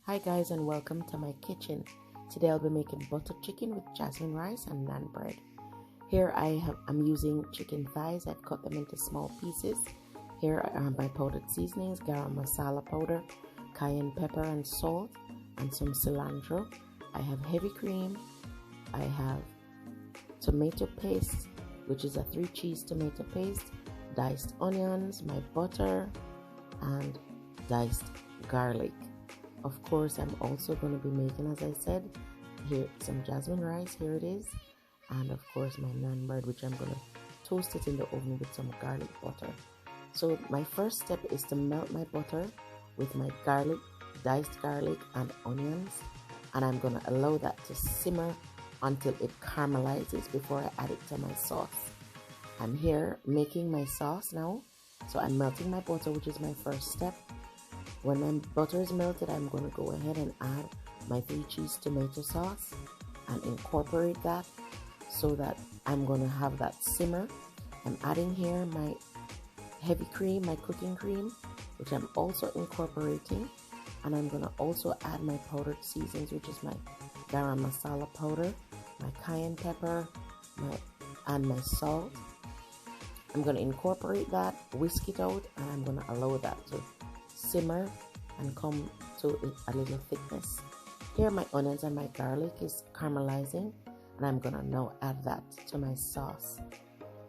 Hi guys, and welcome to my kitchen. Today I'll be making butter chicken with jasmine rice and naan bread. Here I'm using chicken thighs. I've cut them into small pieces. Here are my powdered seasonings: garam masala powder, cayenne pepper and salt, and some cilantro. I have heavy cream. I have tomato paste, which is a 3-cheese tomato paste, diced onions, my butter, and diced garlic. Of course, I'm also going to be making, as I said, here some jasmine rice. Here it is. And of course, my naan bread, which I'm going to toast it in the oven with some garlic butter. So my first step is to melt my butter with my garlic, diced garlic and onions. And I'm going to allow that to simmer until it caramelizes before I add it to my sauce. I'm here making my sauce now. So I'm melting my butter, which is my first step. When my butter is melted, I'm going to go ahead and add my 3-cheese tomato sauce and incorporate that so that I'm going to have that simmer. I'm adding here my heavy cream, my cooking cream, which I'm also incorporating. And I'm going to also add my powdered seasonings, which is my garam masala powder, my cayenne pepper, and my salt. I'm going to incorporate that, whisk it out, and I'm going to allow that to simmer and come to a little thickness. Here my onions and my garlic is caramelizing, and I'm going to now add that to my sauce.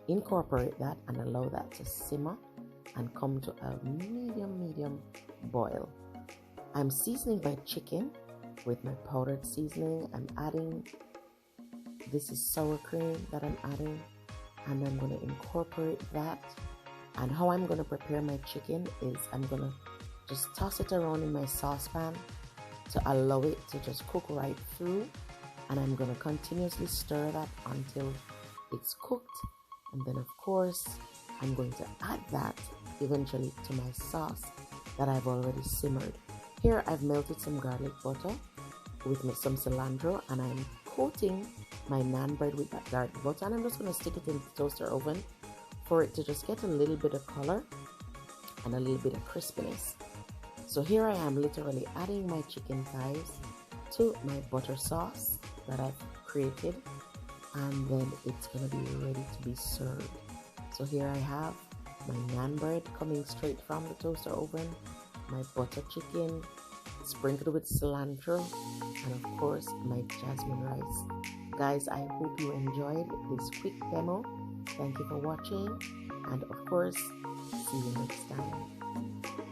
Incorporate that and allow that to simmer and come to a medium boil. I'm seasoning my chicken with my powdered seasoning. I'm adding, this is sour cream that I'm adding, and I'm going to incorporate that. And how I'm going to prepare my chicken is I'm going to just toss it around in my saucepan to allow it to just cook right through. And I'm going to continuously stir that until it's cooked. And then of course, I'm going to add that eventually to my sauce that I've already simmered. Here I've melted some garlic butter with some cilantro, and I'm coating my naan bread with that garlic butter, and I'm just going to stick it in the toaster oven for it to just get a little bit of color and a little bit of crispiness. So here I am literally adding my chicken thighs to my butter sauce that I've created, and then it's going to be ready to be served. So here I have my naan bread coming straight from the toaster oven, my butter chicken sprinkled with cilantro, and of course my jasmine rice. Guys, I hope you enjoyed this quick demo. Thank you for watching, and of course, see you next time.